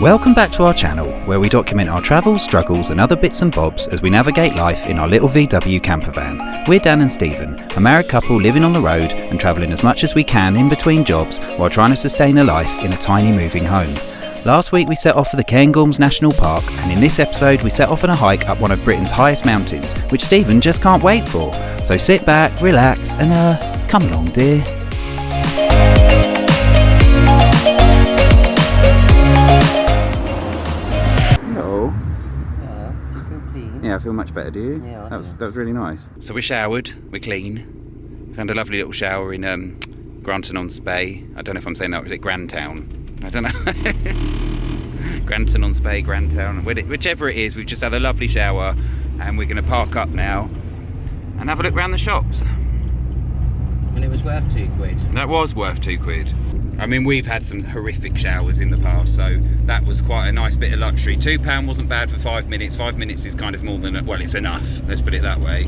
Welcome back to our channel, where we document our travels, struggles and other bits and bobs as we navigate life in our little VW campervan. We're Dan and Stephen, a married couple living on the road and travelling as much as we can in between jobs while trying to sustain a life in a tiny moving home. Last week we set off for the Cairngorms National Park, and in this episode we set off on a hike up one of Britain's highest mountains, which Stephen just can't wait for. So sit back, relax and come along dear. Yeah, I feel much better, do you? Yeah, that was really nice. So we're showered, we're clean. Found a lovely little shower in Grantown-on-Spey. I don't know if I'm saying that, or is it Grantown? I don't know. Grantown-on-Spey, Grantown, whichever it is, we've just had a lovely shower and we're going to park up now and have a look around the shops. And it was worth £2. That was worth £2. I mean, we've had some horrific showers in the past, so that was quite a nice bit of luxury. £2 wasn't bad for 5 minutes. 5 minutes is kind of more than, well, it's enough, let's put it that way.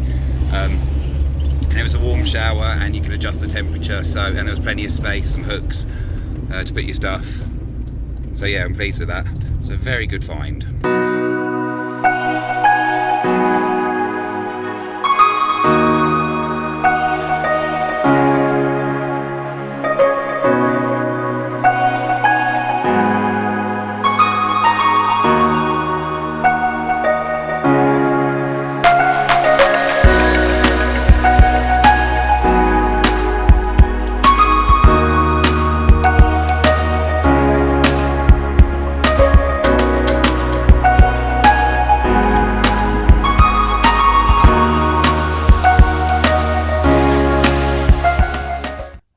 And it was a warm shower and you could adjust the temperature, so, and there was plenty of space, some hooks to put your stuff. So yeah, I'm pleased with that. So very good find.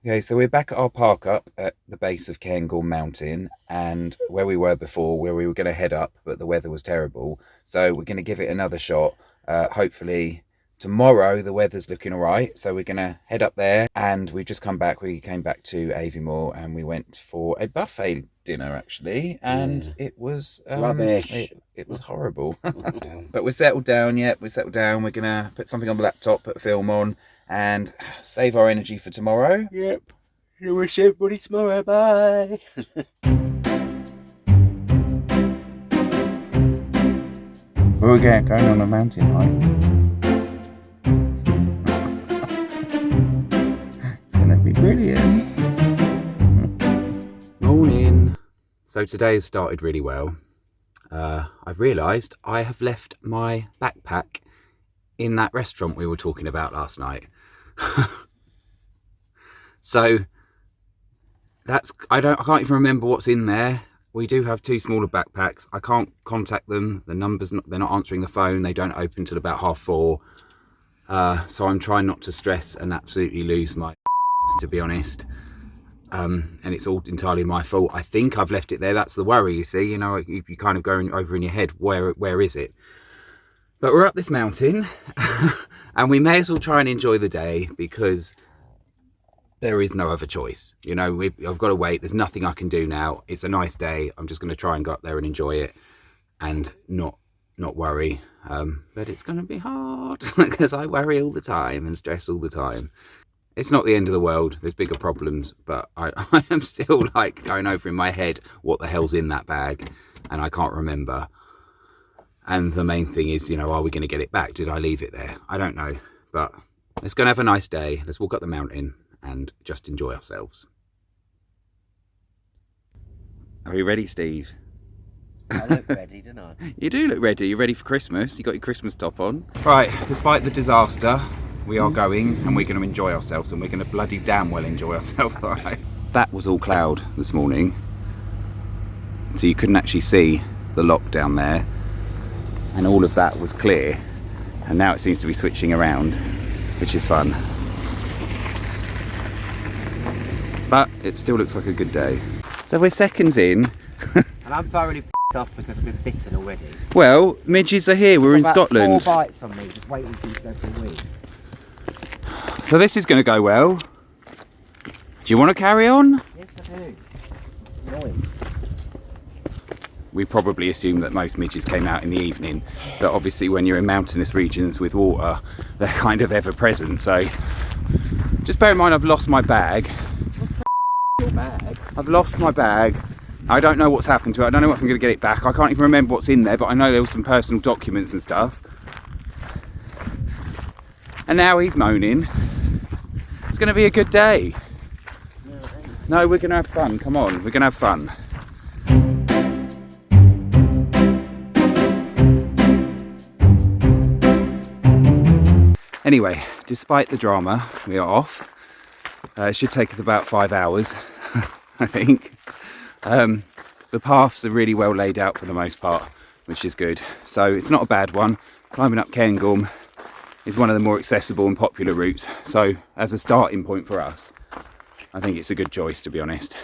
Okay, so we're back at our park up at the base of Cairngorm Mountain, and where we were before, where we were going to head up, but the weather was terrible. So we're going to give it another shot. Hopefully tomorrow the weather's looking all right. So we're going to head up there, and we've just come back. We came back to Aviemore and we went for a buffet dinner actually, and it was rubbish. It was horrible. But we're settled down yet. We're settled down. We're going to put something on the laptop, put a film on, and save our energy for tomorrow. Yep. So we'll see everybody tomorrow. Bye. We're going on a mountain hike. It's going to be brilliant. Morning. So today has started really well. I've realised I have left my backpack in that restaurant we were talking about last night. So I can't even remember what's in there. We do have two smaller backpacks. I can't contact them. The numbers, they're not answering the phone. They don't open till about 4:30. So I'm trying not to stress and absolutely lose my to be honest. And it's all entirely my fault. I think I've left it there. That's the worry, you see. You know, you kind of going over in your head, where is it? But we're up this mountain and we may as well try and enjoy the day because there is no other choice. You know, I've got to wait. There's nothing I can do now. It's a nice day. I'm just going to try and go up there and enjoy it and not worry. But it's going to be hard because I worry all the time and stress all the time. It's not the end of the world. There's bigger problems, but I am still like going over in my head what the hell's in that bag and I can't remember. And the main thing is, you know, are we going to get it back? Did I leave it there? I don't know. But let's go and have a nice day. Let's walk up the mountain and just enjoy ourselves. Are you ready, Steve? I look ready, don't I? You do look ready. You're ready for Christmas. You got your Christmas top on. Right, despite the disaster, we are going and we're going to enjoy ourselves, and we're going to bloody damn well enjoy ourselves. All right. That was all cloud this morning. So you couldn't actually see the lock down there. And all of that was clear, and now it seems to be switching around, which is fun. But it still looks like a good day. So we're seconds in. And I'm thoroughly off because I've been bitten already. Well, midges are here. We're in Scotland. 4 bites on me, just waiting for you to go for a week. So this is going to go well. Do you want to carry on? Yes, I do. Annoying. We probably assume that most midges came out in the evening, but obviously when you're in mountainous regions with water, they're kind of ever present. So just bear in mind I've lost my bag. What's your bag? I've lost my bag I don't know what's happened to it. I don't know if I'm going to get it back. I can't even remember what's in there, but I know there was some personal documents and stuff. And now he's moaning. It's going to be a good day. No, we're going to have fun. Come on, we're going to have fun. Anyway, despite the drama, we are off. It should take us about 5 hours, I think. The paths are really well laid out for the most part, which is good. So it's not a bad one. Climbing up Cairngorm is one of the more accessible and popular routes. So as a starting point for us, I think it's a good choice, to be honest.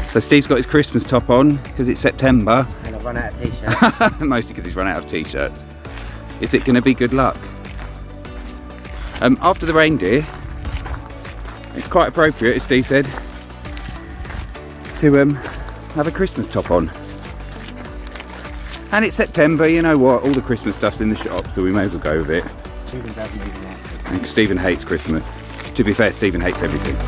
So Steve's got his Christmas top on because it's September. And I've run out of t-shirts. Mostly because he's run out of t-shirts. Is it going to be good luck? After the reindeer, it's quite appropriate, as Steve said, to have a Christmas top on. And it's September, you know what, all the Christmas stuff's in the shop, so we may as well go with it. Stephen doesn't even like it. And Stephen hates Christmas. To be fair, Stephen hates everything.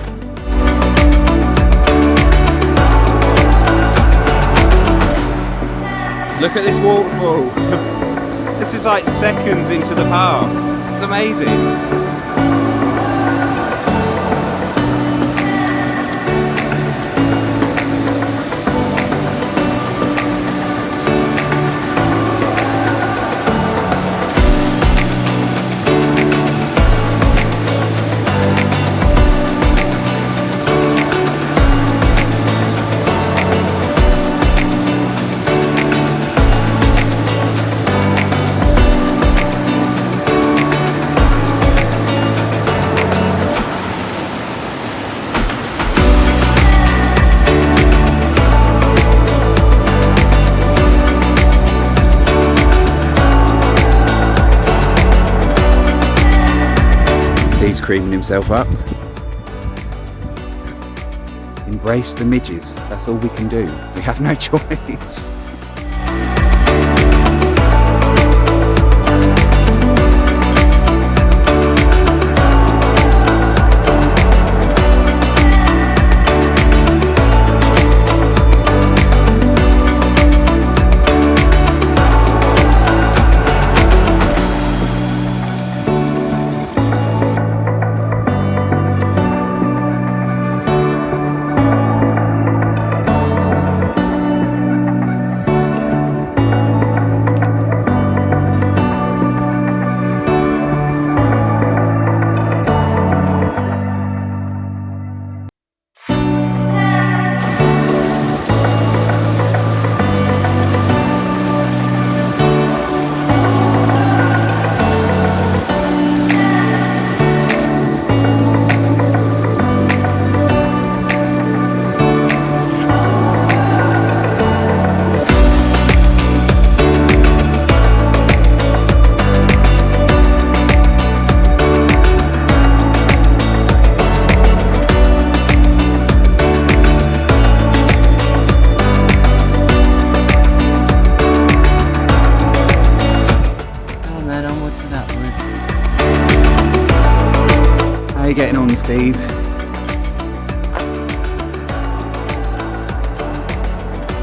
Look at this waterfall. This is like seconds into the park. It's amazing. Steve's creaming himself up. Embrace the midges. That's all we can do. We have no choice. How you getting on, Steve?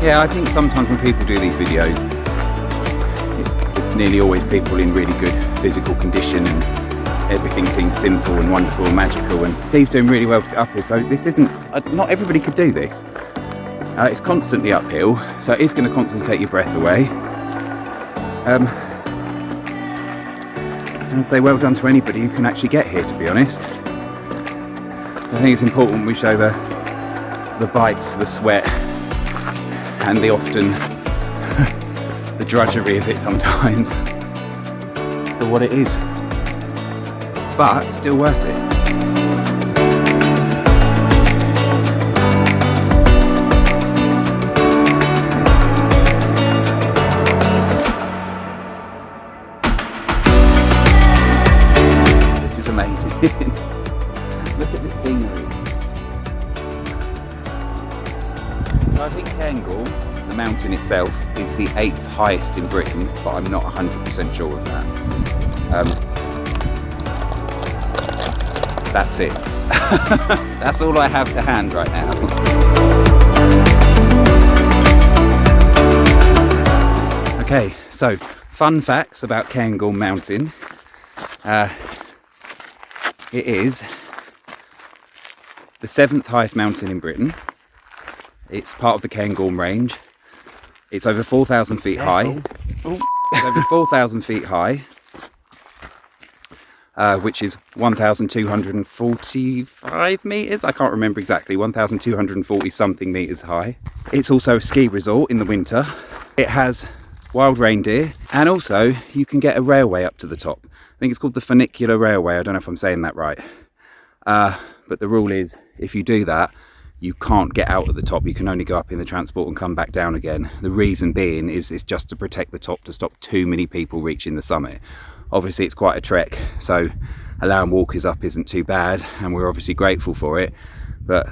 Yeah, I think sometimes when people do these videos, it's nearly always people in really good physical condition and everything seems simple and wonderful and magical, and Steve's doing really well to get up here, so this isn't, not everybody could do this. It's constantly uphill, so it is going to constantly take your breath away. And I'd say well done to anybody who can actually get here, to be honest. I think it's important we show the bites, the sweat, and the often the drudgery of it sometimes for what it is. But it's still worth it. is amazing. Look at the scenery. So I think Cairngorm, the mountain itself, is the 8th highest in Britain, but I'm not 100% sure of that. That's it. That's all I have to hand right now. Okay, so fun facts about Cairngorm Mountain. It is the 7th highest mountain in Britain. It's part of the Cairngorm range. It's over 4,000 feet high. It's over 4,000 feet high, which is 1,245 metres. I can't remember exactly, 1,240 something metres high. It's also a ski resort in the winter. It has wild reindeer, and also you can get a railway up to the top. I think it's called the funicular railway. I don't know if I'm saying that right. But the rule is, if you do that, you can't get out at the top. You can only go up in the transport and come back down again. The reason being is it's just to protect the top, to stop too many people reaching the summit. Obviously it's quite a trek, so allowing walkers up isn't too bad, and we're obviously grateful for it, but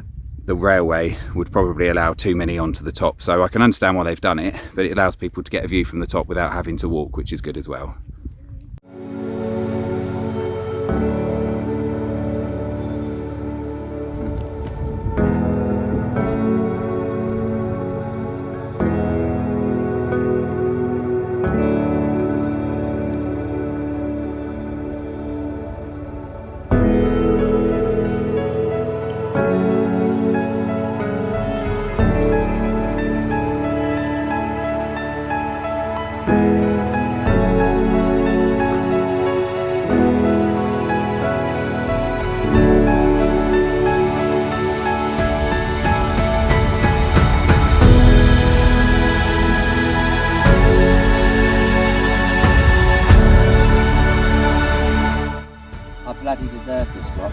the railway would probably allow too many onto the top. So I can understand why they've done it, but it allows people to get a view from the top without having to walk, which is good as well. Bloody deserve this rock.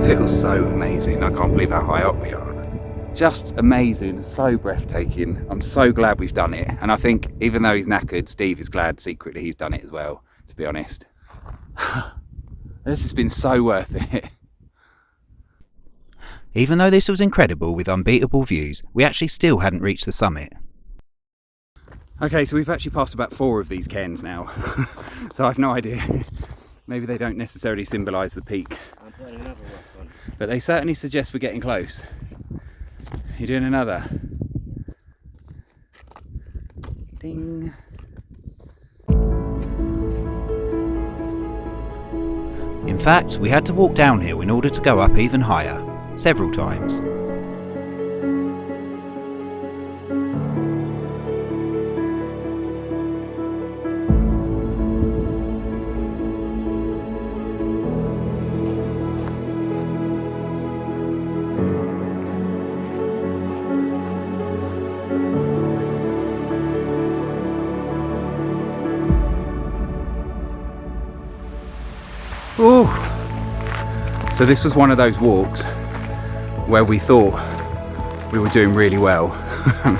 Feels so amazing. I can't believe how high up we are. Just amazing, so breathtaking. I'm so glad we've done it, and I think even though he's knackered, Steve is glad secretly he's done it as well, to be honest. This has been so worth it. Even though this was incredible with unbeatable views, we actually still hadn't reached the summit. Okay, so we've actually passed about 4 of these cairns now, so I've no idea. Maybe they don't necessarily symbolise the peak. I'm putting another rock on. But they certainly suggest we're getting close. You're doing another. Ding. In fact, we had to walk downhill in order to go up even higher, several times. Ooh. So this was one of those walks where we thought we were doing really well,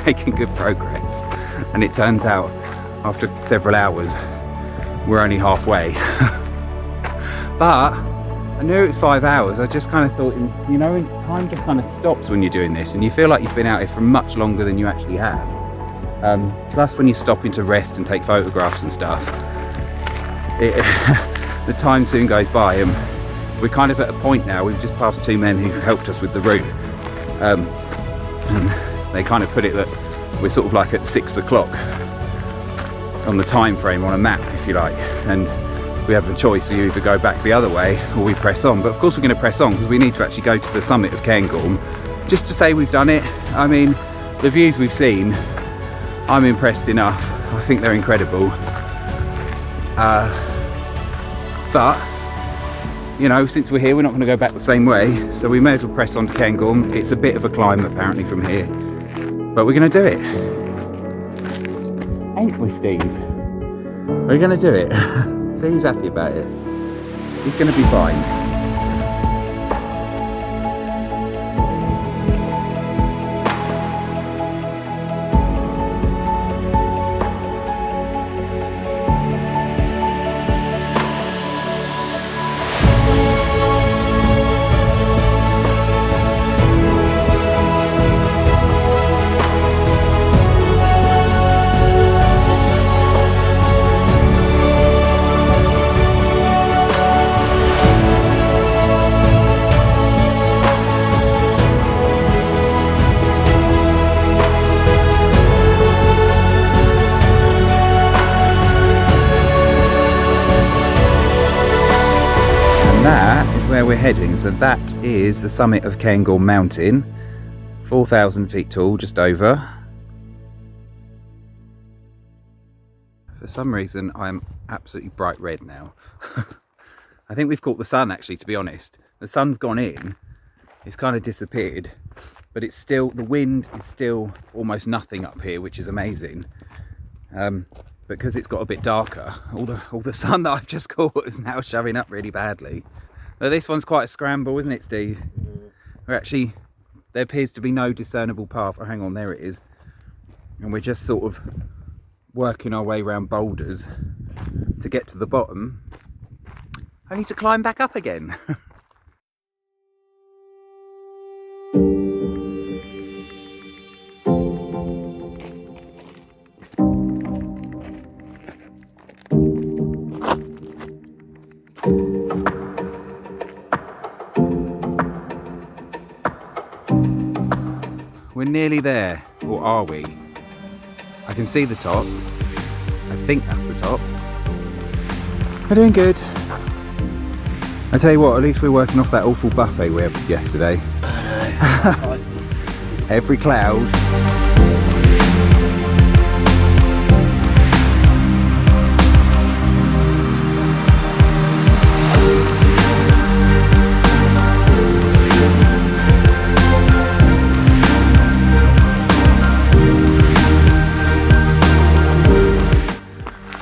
making good progress, and it turns out after several hours we're only halfway. But I knew it was 5 hours. I just kind of thought, you know, time just kind of stops when you're doing this, and you feel like you've been out here for much longer than you actually have. Plus when you're stopping to rest and take photographs and stuff, the time soon goes by, and we're kind of at a point now. We've just passed 2 men who helped us with the route, and they kind of put it that we're sort of like at 6 o'clock, on the time frame on a map, if you like, and we have the choice. You either go back the other way or we press on. But of course we're going to press on because we need to actually go to the summit of Cairngorm just to say we've done it. I mean, the views we've seen, I'm impressed enough. I think they're incredible. But you know, since we're here, we're not going to go back the same way, so we may as well press on to Cairngorm. It's a bit of a climb apparently from here, but we're going to do it, ain't we, Steve? We're going to do it. So he's happy about it. He's going to be fine. That is where we're heading. So that is the summit of Cairngorm Mountain, 4,000 feet tall, just over. For some reason I'm absolutely bright red now. I think we've caught the sun, actually, to be honest. The sun's gone in, it's kind of disappeared, but it's still, the wind is still almost nothing up here, which is amazing. Because it's got a bit darker, all the sun that I've just caught is now showing up really badly. But this one's quite a scramble, isn't it, Steve? We're actually, there appears to be no discernible path. Oh, hang on, there it is. And we're just sort of working our way around boulders to get to the bottom, only to climb back up again. We're nearly there, or are we? I can see the top. I think that's the top. We're doing good. I tell you what, at least we're working off that awful buffet we had yesterday. Every cloud.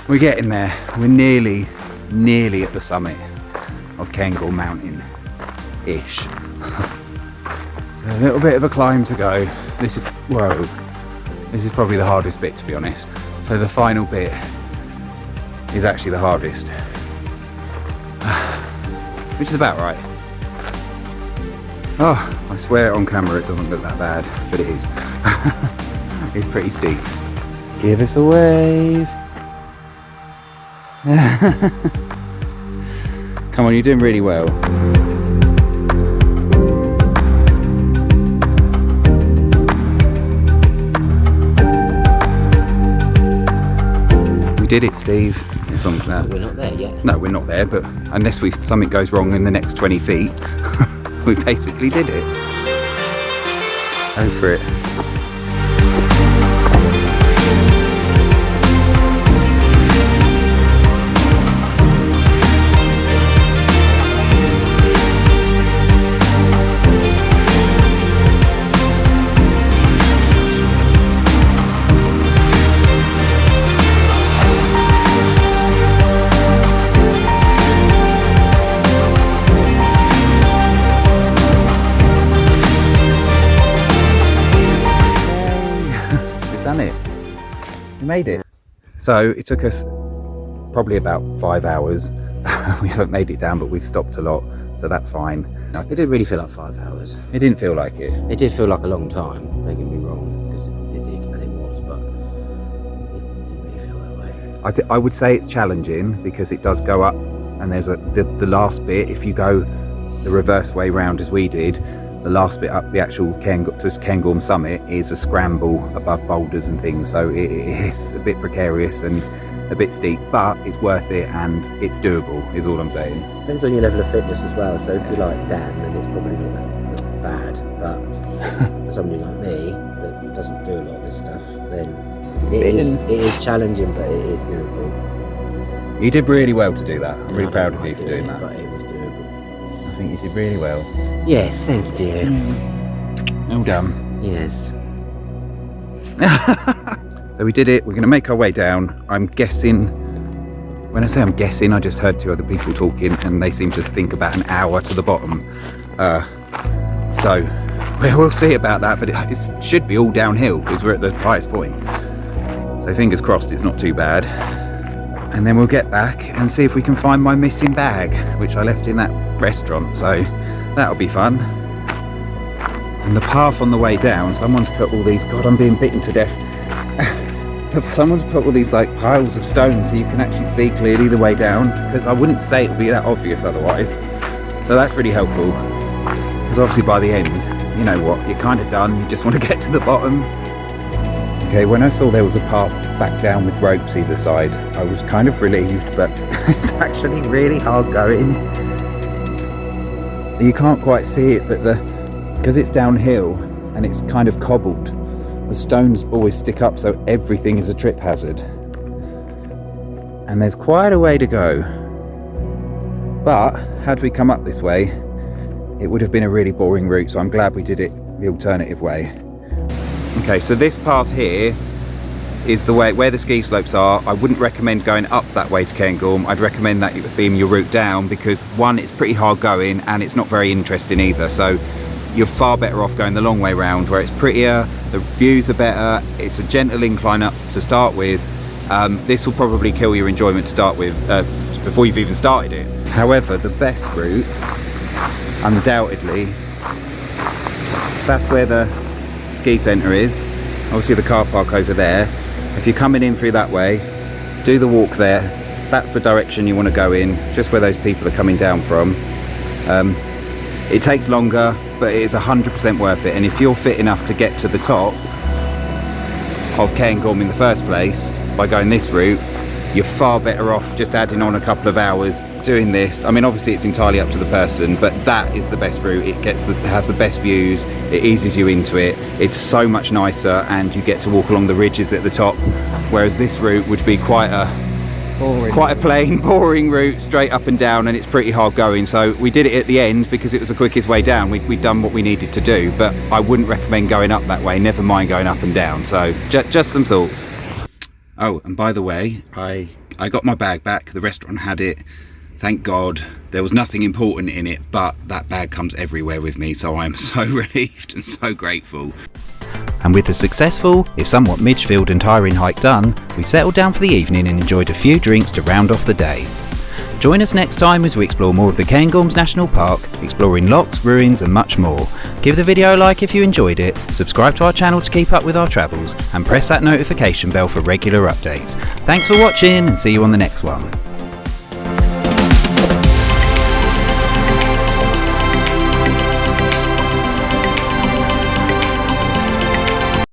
We're getting there. We're nearly at the summit of Cairngorm Mountain-ish. A little bit of a climb to go. This is, whoa, this is probably the hardest bit, to be honest. So the final bit is actually the hardest, which is about right. Oh, I swear on camera it doesn't look that bad, but it is. It's pretty steep. Give us a wave. Come on, you're doing really well. We did it, Steve. As long as that. We're not there yet. No, we're not there, but unless something goes wrong in the next 20 feet, we basically did it. Go for it. We made it. So it took us probably about 5 hours. We haven't made it down, but we've stopped a lot, so that's fine. It didn't really feel like 5 hours. It didn't feel like it. It did feel like a long time, don't get me wrong, because it did, and it was, but it didn't really feel that way. I would say it's challenging because it does go up, and there's the last bit, if you go the reverse way round as we did, the last bit up the actual Cairngorm summit is a scramble above boulders and things, so it is a bit precarious, and a bit steep, but it's worth it and it's doable, is all I'm saying. Depends on your level of fitness as well. So if you're like Dan, then it's probably not bad. But for somebody like me that doesn't do a lot of this stuff, then it is challenging, but it is doable. You did really well to do that. I'm really proud of you for doing that. But it was doable. I think you did really well. Yes, thank you, dear. Well done. Yes. So we did it. We're going to make our way down. I'm guessing, when I say I'm guessing, I just heard 2 other people talking and they seem to think about an hour to the bottom. So we'll see about that, but it should be all downhill because we're at the highest point. So fingers crossed it's not too bad. And then we'll get back and see if we can find my missing bag, which I left in that restaurant. So that'll be fun. And the path on the way down, someone's put all these, God, I'm being bitten to death. Someone's put all these like piles of stones so you can actually see clearly the way down, because I wouldn't say it would be that obvious otherwise. So that's really helpful, because obviously by the end, you know what, you're kind of done, you just want to get to the bottom. Okay, when I saw there was a path back down with ropes either side, I was kind of relieved, but it's actually really hard going. You can't quite see it, but because it's downhill and it's kind of cobbled, the stones always stick up, so everything is a trip hazard. And there's quite a way to go. But had we come up this way, it would have been a really boring route, so I'm glad we did it the alternative way. Okay, so this path here is the way where the ski slopes are. I wouldn't recommend going up that way to Cairngorm. I'd recommend that being your route down, because one, it's pretty hard going and it's not very interesting either. So you're far better off going the long way round, where it's prettier, the views are better, it's a gentle incline up to start with. This will probably kill your enjoyment to start with before you've even started it. However, the best route, undoubtedly, that's where the ski centre is. Obviously the car park over there. If you're coming in through that way, do the walk there. That's the direction you want to go in, just where those people are coming down from. It takes longer, but it is 100% worth it. And if you're fit enough to get to the top of Cairngorm in the first place by going this route, you're far better off just adding on a couple of hours doing this. I mean, obviously it's entirely up to the person, but that is the best route. It has the best views, it eases you into it, it's so much nicer, and you get to walk along the ridges at the top, whereas this route would be quite a plain, boring route straight up and down, and it's pretty hard going. So we did it at the end because it was the quickest way down. We'd done what we needed to do, but I wouldn't recommend going up that way, never mind going up and down. So just some thoughts. Oh, and by the way, I got my bag back. The restaurant had it. Thank God. There was nothing important in it, but that bag comes everywhere with me, so I am so relieved and so grateful. And with the successful, if somewhat midfield and tiring hike done, we settled down for the evening and enjoyed a few drinks to round off the day. Join us next time as we explore more of the Cairngorms National Park, exploring locks, ruins and much more. Give the video a like if you enjoyed it, subscribe to our channel to keep up with our travels, and press that notification bell for regular updates. Thanks for watching and see you on the next one.